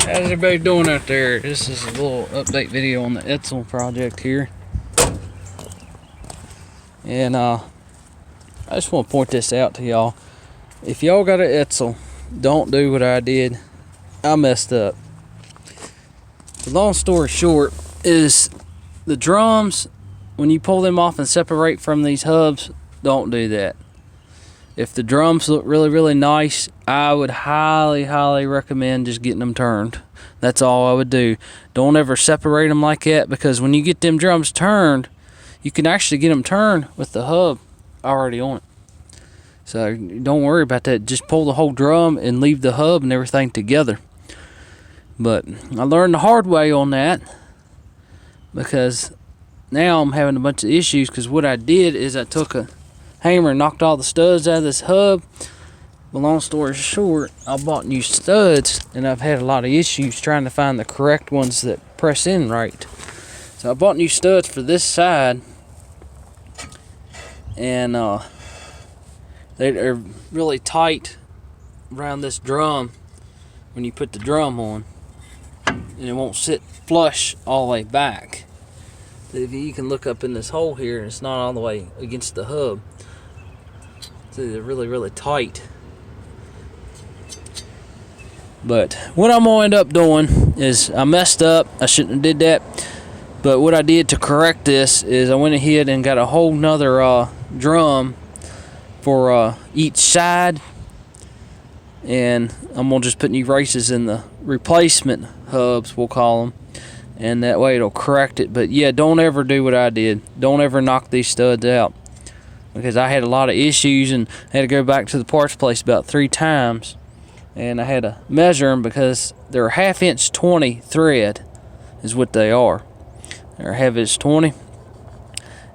How's everybody doing out there? This is a little update video on the edsel project here. And I just want to point this out to y'all. If y'all got an edsel, don't do what I did. I messed up. The long story short is the drums, when you pull them off and separate from these hubs, don't do that. If the drums look really nice, I would highly recommend just getting them turned. That's all I would do. Don't ever separate them like that, because when you get them drums turned, you can actually get them turned with the hub already on it. So don't worry about that. Just pull the whole drum and leave the hub and everything together. But I learned the hard way on that, because now I'm having a bunch of issues. Because what I did is I took a hammer and knocked all the studs out of this hub. But long story short, I bought new studs, and I've had a lot of issues trying to find the correct ones that press in right. So I bought new studs for this side, and they're really tight around this drum when you put the drum on, and it won't sit flush all the way back. If you can look up in this hole here, and it's not all the way against the hub. So they're really tight. But what I'm gonna end up doing is, I messed up. I shouldn't have did that. But what I did to correct this is I went ahead and got a whole nother drum for each side, and I'm gonna just put new races in the replacement hubs, we'll call them, and that way it'll correct it. But yeah, don't ever do what I did. Don't ever knock these studs out, because I had a lot of issues and had to go back to the parts place about 3 times, and I had to measure them, because they're 1/2 inch 20 thread is what they are. They're 1/2 inch 20,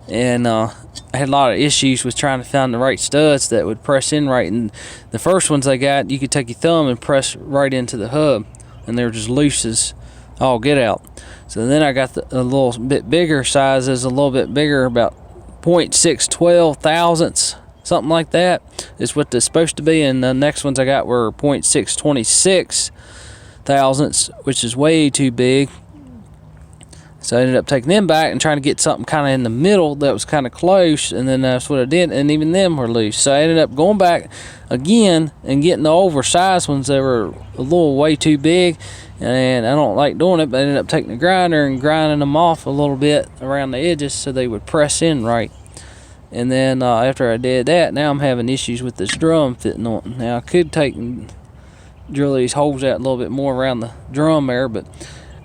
and I had a lot of issues with trying to find the right studs that would press in right. And the first ones I got, you could take your thumb and press right into the hub, and they were just loose as all get out. So then I got a little bit bigger sizes, a little bit bigger, about 0.612 thousandths, something like that is what they're supposed to be. And the next ones I got were 0.626 thousandths, which is way too big. So I ended up taking them back and trying to get something kind of in the middle that was kind of close, and then that's what I did, and even them were loose. So I ended up going back again and getting the oversized ones that were a little way too big, and I don't like doing it, but I ended up taking the grinder and grinding them off a little bit around the edges so they would press in right. And then after I did that, now I'm having issues with this drum fitting on. Now I could take and drill these holes out a little bit more around the drum there, but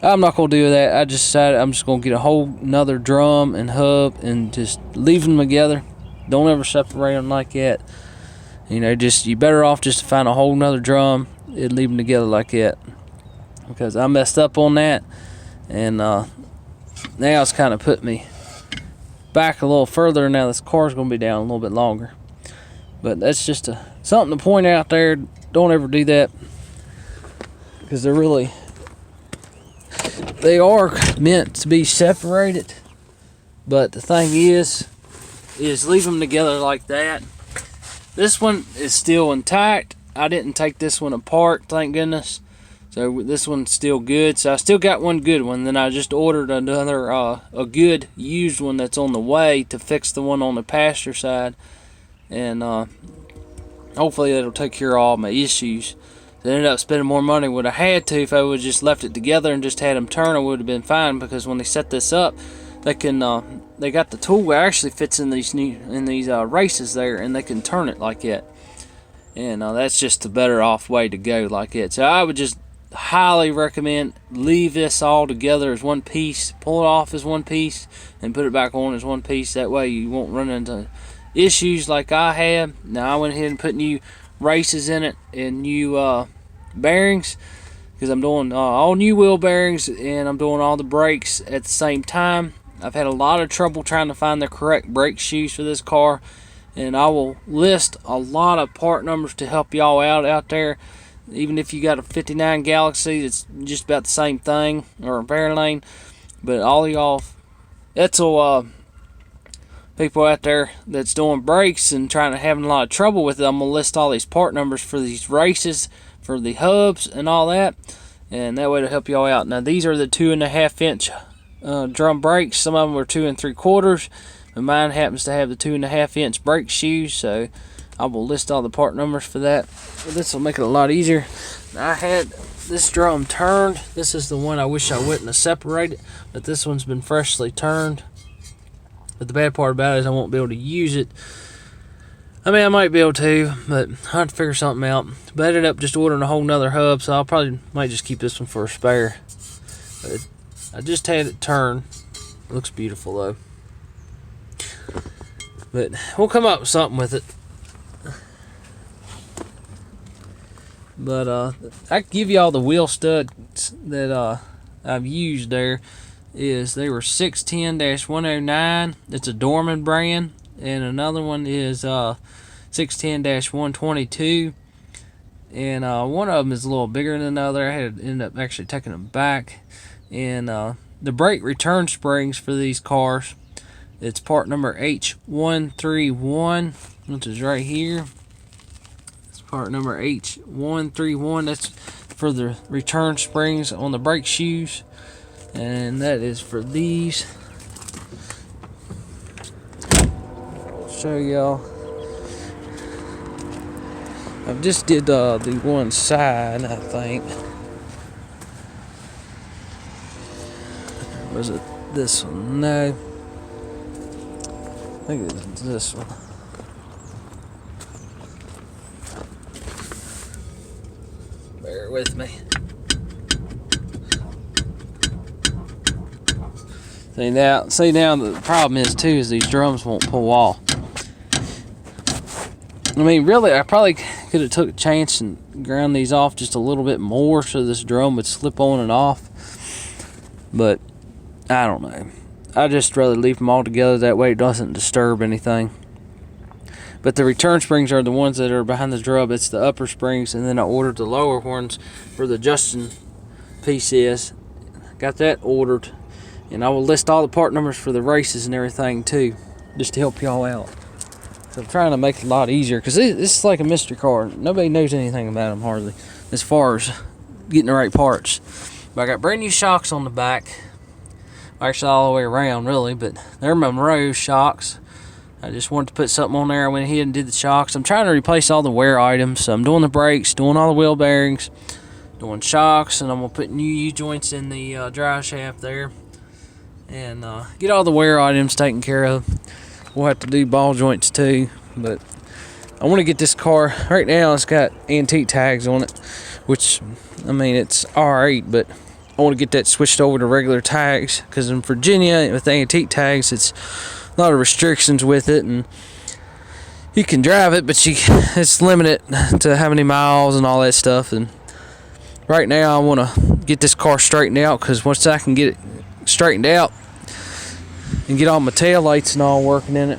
I'm not going to do that. I just decided I'm just going to get a whole nother drum and hub and just leave them together. Don't ever separate them like that. You know, you better off just to find a whole nother drum and leave them together like that. Because I messed up on that, and now it's kind of put me back a little further. Now this car's going to be down a little bit longer. But that's just something to point out there. Don't ever do that, because they are meant to be separated. But the thing is leave them together like that. This one is still intact. I didn't take this one apart, thank goodness. So this one's still good. So I still got one good one. Then I just ordered another a good used one that's on the way to fix the one on the pasture side, and hopefully that'll take care of all my issues. I ended up spending more money than what I had to. If I would have just left it together and just had them turn, it would have been fine, because when they set this up, they can they got the tool that actually fits in these races there, and they can turn it like that. And that's just the better off way to go like that. So I would just highly recommend leave this all together as one piece, pull it off as one piece, and put it back on as one piece. That way you won't run into issues like I had. Now I went ahead and put new races in it and new bearings, because I'm doing all new wheel bearings, and I'm doing all the brakes at the same time. I've had a lot of trouble trying to find the correct brake shoes for this car, and I will list a lot of part numbers to help y'all out there. Even if you got a 59 Galaxy, it's just about the same thing, or a Fairlane. But all y'all edsel people out there that's doing brakes and having a lot of trouble with it, I'm gonna list all these part numbers for these races, for the hubs and all that, and that way to help y'all out. Now these are the 2.5 inch drum brakes. Some of them are 2 3/4, but mine happens to have the 2.5 inch brake shoes, so I will list all the part numbers for that. But this will make it a lot easier. I had this drum turned. This is the one I wish I wouldn't have separated, but this one's been freshly turned. But the bad part about it is I won't be able to use it. I mean, I might be able to, but I'll have to figure something out. But I ended up just ordering a whole nother hub, so I might just keep this one for a spare. But I just had it turned. It looks beautiful though. But we'll come up with something with it. But I can give y'all the wheel studs that I've used there. They were 610-109. It's a Dorman brand. And another one is 610-122. And one of them is a little bigger than the other. I had to end up actually taking them back. And the brake return springs for these cars, it's part number H131, which is right here. It's part number H131. That's for the return springs on the brake shoes. And that is for these. I'll show y'all. I just did the one side, I think. Was it this one? No. I think it's this one. Bear with me. See now the problem is too is these drums won't pull off. I mean, really, I probably could have took a chance and ground these off just a little bit more so this drum would slip on and off. But I don't know. I just rather leave them all together, that way it doesn't disturb anything. But the return springs are the ones that are behind the drum. It's the upper springs, and then I ordered the lower ones for the Justin pieces. Got that ordered, and I will list all the part numbers for the races and everything too, just to help y'all out. So I'm trying to make it a lot easier, because this is like a mystery car. Nobody knows anything about them hardly, as far as getting the right parts. But I got brand new shocks on the back. Actually all the way around really, but they're Monroe shocks. I just wanted to put something on there. I went ahead and did the shocks. I'm trying to replace all the wear items, so I'm doing the brakes, doing all the wheel bearings, doing shocks, and I'm gonna put new U-joints in the drive shaft there, and get all the wear items taken care of. We'll have to do ball joints too, but I want to get this car. Right now it's got antique tags on it, which, I mean, it's R8, but I want to get that switched over to regular tags, because in Virginia with the antique tags it's a lot of restrictions with it, and you can drive it, but it's limited to how many miles and all that stuff. And right now I want to get this car straightened out, because once I can get it straightened out and get all my tail lights and all working in it,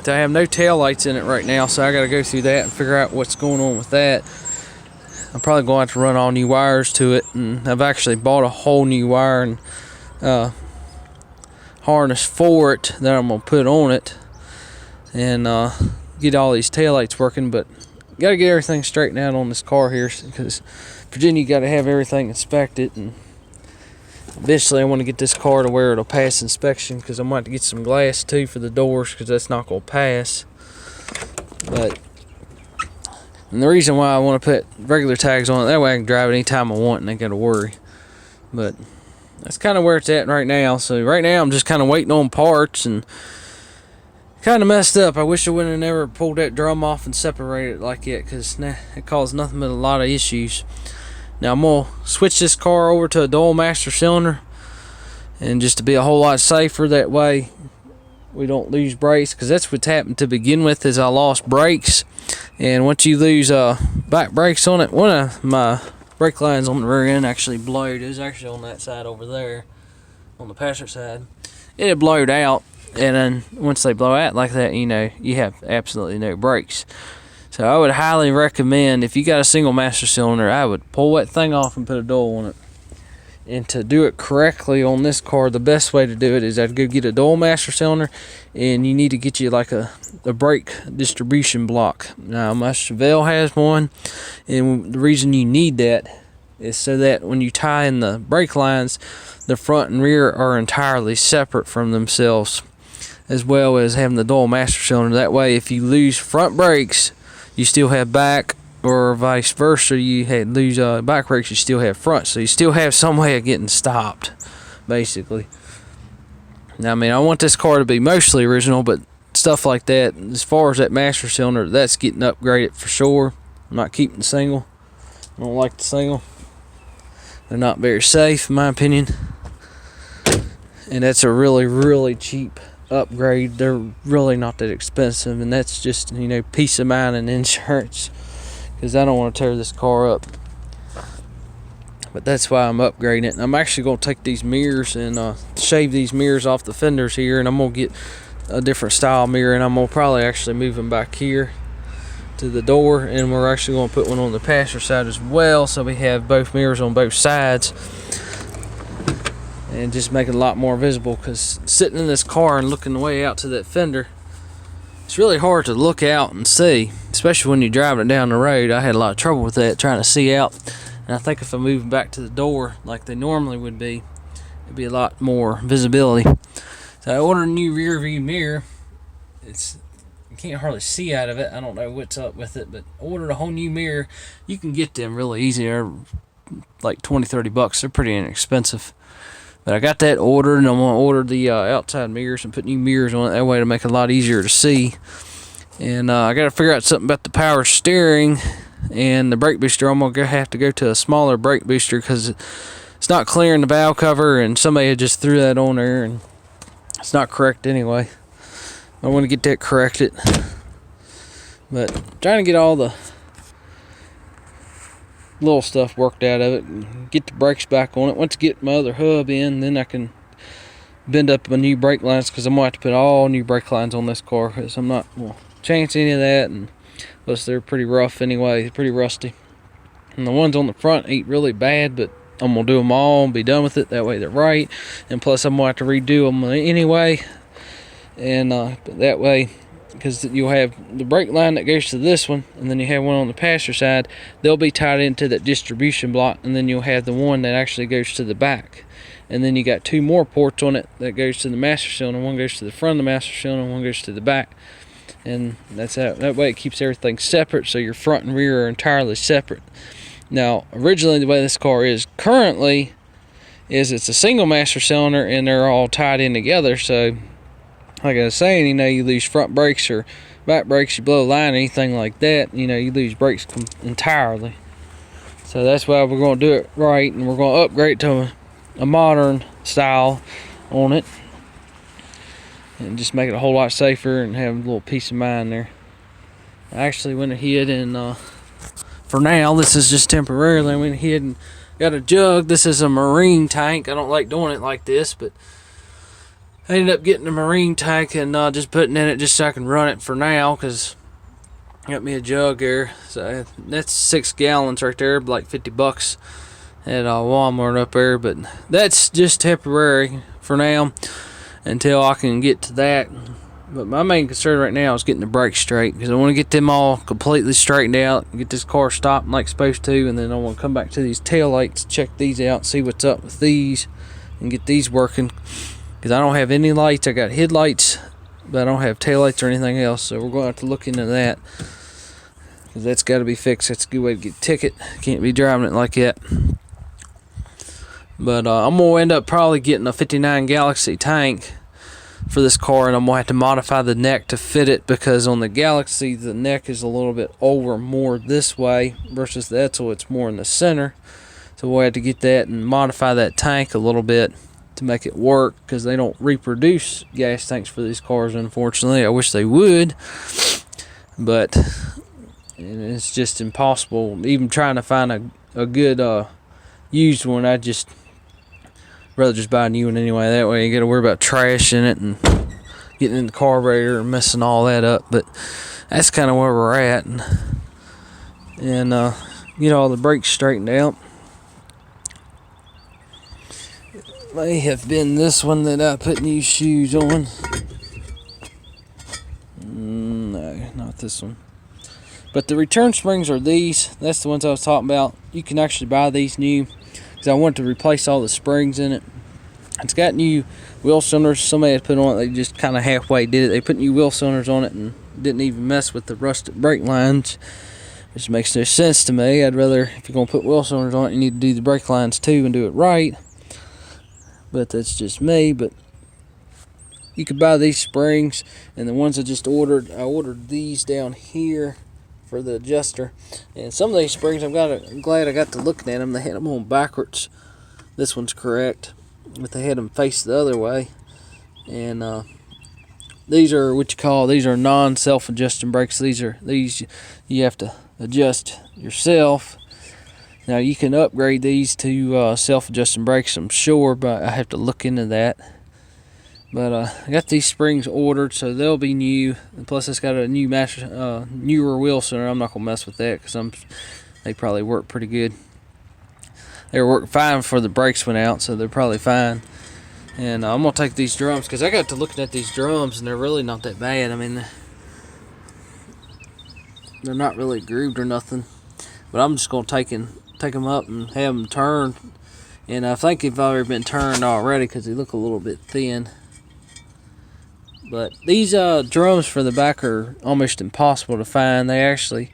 I have no tail lights in it right now, so I got to go through that and figure out what's going on with that. I'm probably going to have to run all new wires to it, and I've actually bought a whole new wire and harness for it that I'm going to put on it, and get all these taillights working. But got to get everything straightened out on this car here, because Virginia got to have everything inspected, and eventually I want to get this car to where it'll pass inspection, because I'm going to have to get some glass too for the doors, because that's not going to pass. And the reason why I want to put regular tags on it, that way I can drive it anytime I want and ain't got to worry. But that's kind of where it's at right now. So right now I'm just kind of waiting on parts, and kind of messed up. I wish I wouldn't have never pulled that drum off and separated it like that, because it caused nothing but a lot of issues. Now I'm going to switch this car over to a dual master cylinder, and just to be a whole lot safer, that way we don't lose brakes, because that's what happened to begin with, is I lost brakes. And once you lose back brakes on it, one of my brake lines on the rear end actually blowed. It was actually on that side over there, on the passenger side. It had blowed out, and then once they blow out like that, you know, you have absolutely no brakes. So I would highly recommend, if you got a single master cylinder, I would pull that thing off and put a dual on it. And to do it correctly on this car, the best way to do it is I'd go get a dual master cylinder, and you need to get you like a brake distribution block. Now my Chevelle has one, and the reason you need that is so that when you tie in the brake lines, the front and rear are entirely separate from themselves, as well as having the dual master cylinder. That way, if you lose front brakes, you still have back, or vice versa. You lose back brakes, you still have front, so you still have some way of getting stopped, basically. Now, I mean, I want this car to be mostly original, but stuff like that, as far as that master cylinder, that's getting upgraded for sure. I'm not keeping the single. I don't like the single. They're not very safe, in my opinion. And that's a really, really cheap upgrade. They're really not that expensive, and that's just, you know, peace of mind and insurance, because I don't want to tear this car up. But that's why I'm upgrading it. I'm actually going to take these mirrors and shave these mirrors off the fenders here, and I'm going to get a different style mirror, and I'm going to probably actually move them back here to the door, and we're actually going to put one on the passenger side as well, so we have both mirrors on both sides, and just make it a lot more visible, because sitting in this car and looking way out to that fender, it's really hard to look out and see, especially when you're driving it down the road. I had a lot of trouble with that, trying to see out. And I think if I move them back to the door like they normally would be, it'd be a lot more visibility. So I ordered a new rear view mirror. You can't hardly see out of it. I don't know what's up with it, but I ordered a whole new mirror. You can get them really easy. They're like $20-30. They're pretty inexpensive. But I got that ordered, and I'm going to order the outside mirrors and put new mirrors on it. That way to make it a lot easier to see. And I got to figure out something about the power steering and the brake booster. I'm going to have to go to a smaller brake booster, because it's not clearing the valve cover, and somebody had just threw that on there, and it's not correct anyway. I want to get that corrected. But trying to get all the little stuff worked out of it and get the brakes back on it. Once I get my other hub in, then I can bend up my new brake lines, because I'm going to have to put all new brake lines on this car, because I'm not going to chance any of that, and plus they're pretty rough anyway, pretty rusty. And the ones on the front ain't really bad, but I'm going to do them all and be done with it. That way they're right. And plus I'm going to have to redo them anyway. And that way, because you'll have the brake line that goes to this one, and then you have one on the passenger side. They'll be tied into that distribution block, and then you'll have the one that actually goes to the back. And then you got two more ports on it that goes to the master cylinder. One goes to the front of the master cylinder, and one goes to the back. And that's how, that way it keeps everything separate, so your front and rear are entirely separate. Now, originally the way this car is currently is it's a single master cylinder, and they're all tied in together. So like I was saying, you know, you lose front brakes or back brakes, you blow a line, anything like that, you know, you lose brakes entirely. So that's why we're going to do it right, and we're going to upgrade to a modern style on it, and just make it a whole lot safer and have a little peace of mind there. I actually went ahead and for now, this is just temporarily, I went ahead and got a jug. This is a marine tank. I don't like doing it like this, but I ended up getting a marine tank and just putting in it just so I can run it for now, because I got me a jug there. So that's 6 gallons right there, like $50 at Walmart up there. But that's just temporary for now until I can get to that. But my main concern right now is getting the brakes straight, because I want to get them all completely straightened out, get this car stopped like it's supposed to, and then I want to come back to these tail lights, check these out, see what's up with these, and get these working. Because I don't have any lights. I got headlights, but I don't have tail lights or anything else. So we're going to have to look into that, because that's got to be fixed. That's a good way to get a ticket. Can't be driving it like that. But I'm going to end up probably getting a 59 Galaxy tank for this car, and I'm going to have to modify the neck to fit it, because on the Galaxy the neck is a little bit over more this way versus the edsel, it's more in the center. So we'll have to get that and modify that tank a little bit to make it work, because they don't reproduce gas tanks for these cars, unfortunately. I wish they would, but it's just impossible. Even trying to find a good used one, I just rather just buy a new one anyway. That way you got to worry about trash in it and getting in the carburetor and messing all that up. But that's kind of where we're at, and get all the brakes straightened out. It may have been this one that I put new shoes on. No, not this one. But the return springs are these. That's the ones I was talking about. You can actually buy these new, because I wanted to replace all the springs in it. It's got new wheel cylinders. Somebody had put on it. They just kind of halfway did it. They put new wheel cylinders on it and didn't even mess with the rusted brake lines, which makes no sense to me. I'd rather, if you're going to put wheel cylinders on it, you need to do the brake lines too and do it right. But that's just me. But you could buy these springs, and the ones I ordered these down here for the adjuster. And some of these springs, I'm glad I got to looking at them. They had them on backwards. This one's correct, but they had them faced the other way. And these are these are non-self-adjusting brakes. These you have to adjust yourself. Now you can upgrade these to self-adjusting brakes, I'm sure, but I have to look into that. But I got these springs ordered, so they'll be new. And plus, it's got a new newer wheel cylinder. I'm not gonna mess with that because they probably work pretty good. They were working fine before the brakes went out, so they're probably fine. And I'm gonna take these drums because I got to looking at these drums, and they're really not that bad. I mean, they're not really grooved or nothing. But I'm just gonna take them up and have them turned. And I think they've already been turned already because they look a little bit thin. But these drums for the back are almost impossible to find. They actually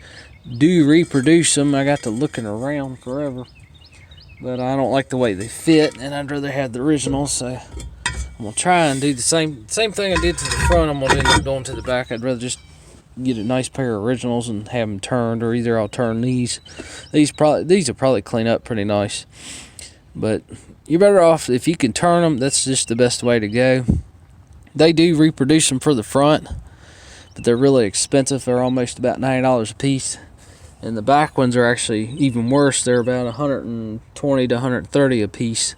do reproduce them. I got to looking around forever, but I don't like the way they fit, and I'd rather have the originals. So I'm gonna try and do the same thing I did to the front. I'm gonna end up doing to the back. I'd rather just get a nice pair of originals and have them turned, or either I'll turn these. These will probably clean up pretty nice. But you're better off if you can turn them. That's just the best way to go. They do reproduce them for the front, but they're really expensive. They're almost about $90 a piece. And the back ones are actually even worse. They're about $120 to $130 a piece.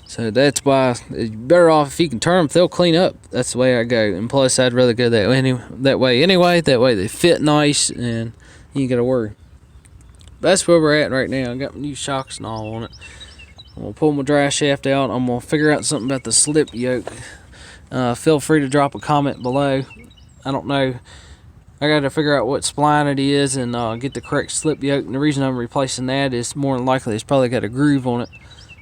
So that's why you're better off if you can turn them. They'll clean up. That's the way I go. And plus, I'd rather go that way anyway. That way they fit nice and you ain't got to worry. That's where we're at right now. I got my new shocks and all on it. I'm going to pull my drive shaft out. I'm going to figure out something about the slip yoke. Feel free to drop a comment below. I don't know. I got to figure out what spline it is and get the correct slip yoke. And the reason I'm replacing that is more than likely it's probably got a groove on it.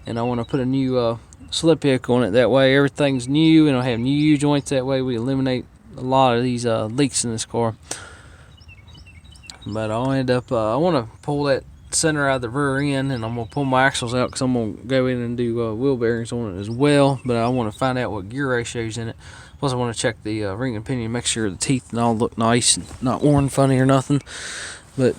And I want to put a new slip yoke on it. That way everything's new and I'll have new U-joints. That way we eliminate a lot of these leaks in this car. But I'll end up, I want to pull that center out of the rear end, and I'm going to pull my axles out because I'm going to go in and do wheel bearings on it as well. But I want to find out what gear ratio is in it. Plus I want to check the ring and pinion, make sure the teeth and all look nice and not worn funny or nothing. But